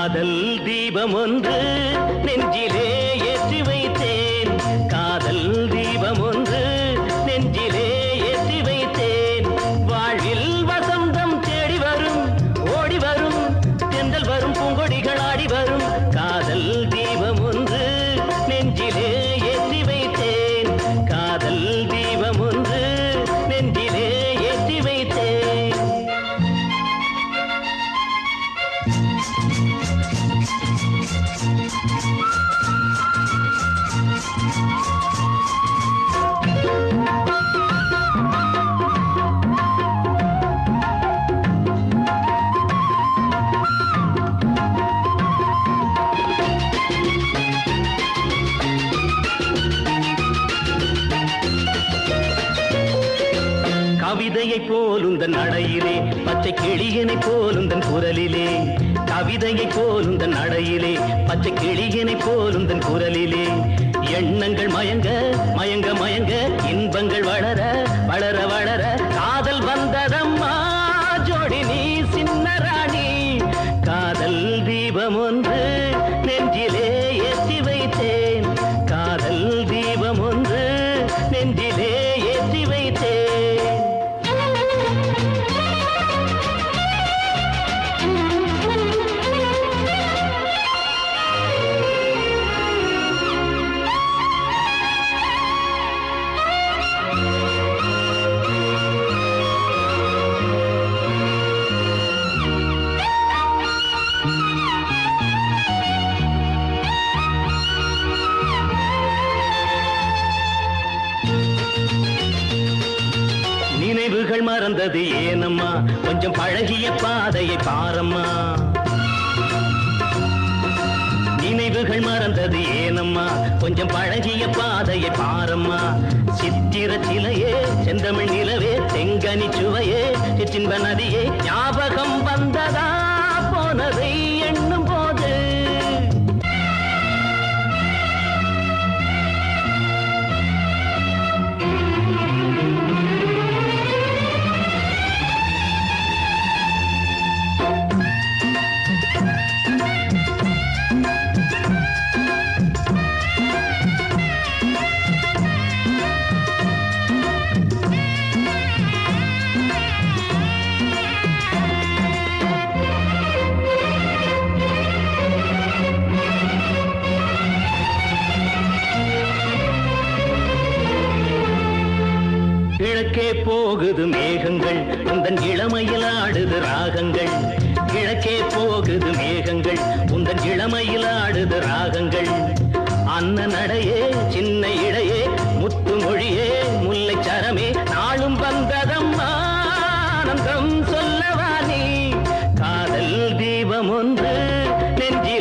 காதல் தீபம் ஒன்று நெஞ்சிலே ஏற்றி வைத்தேன். காதல் தீபம் ஒன்று நெஞ்சிலே ஏற்றி வைத்தேன். வாழ்வில் வசந்தம் தேடி வரும், ஓடி வரும், தென்றல் வரும், பூங்கொடிகள் ஆடி வரும். காதல் தீபம் ஒன்று நெஞ்சிலே ஏற்றி வைத்தேன். காதல் தீபம் ஒன்று நெஞ்சிலே ஏற்றி வைத்தேன். கவிதையை போலுந்தன் நடையிலே, பச்சை கிளியனை போலுந்தன் குரலிலே. கவிதையை போலுந்தன் நடையிலே, பச்சை கிளியனை போலுந்தன் குரலிலே. எண்ணங்கள் மயங்க மயங்க மயங்க, இன்பங்கள் வளர வளர வளர, காதல் வந்ததம்மா ஜோடி நீ சின்ன ராணி. காதல் தீபம் ஒன்று நெஞ்சிலே ஏற்றி வைத்தேன். காதல் தீபம் ஒன்று நெஞ்சிலே ஏற்றி வைத்தேன். நினைவுகள் மறந்தது ஏனம்மா, கொஞ்சம் பழகிய பாதையை பாரம்மா. நினைவுகள் மறந்தது ஏனம்மா, கொஞ்சம் பழகிய பாதையை பாரம்மா. சித்திர சிலையே, செந்தமிழ் நிலவே, செங்கனி சுவையே, சிற்றின்ப நதியே, ஞாபகம் வந்ததா போனதை எண்ணும் போது. கிழக்கே போகுது மேகங்கள், உந்தன் இளமையில் ஆடுது ராகங்கள். கிழக்கே போகுது மேகங்கள், உந்தன் இளமையில் ஆடுது ராகங்கள். அன்ன நடையே, சின்ன இடையே, முத்து மொழியே, முல்லை சரமே, நாளும் வந்ததம்மா ஆனந்தம் சொல்லவா நீ. காதல் தீபம் ஒன்று நெஞ்சி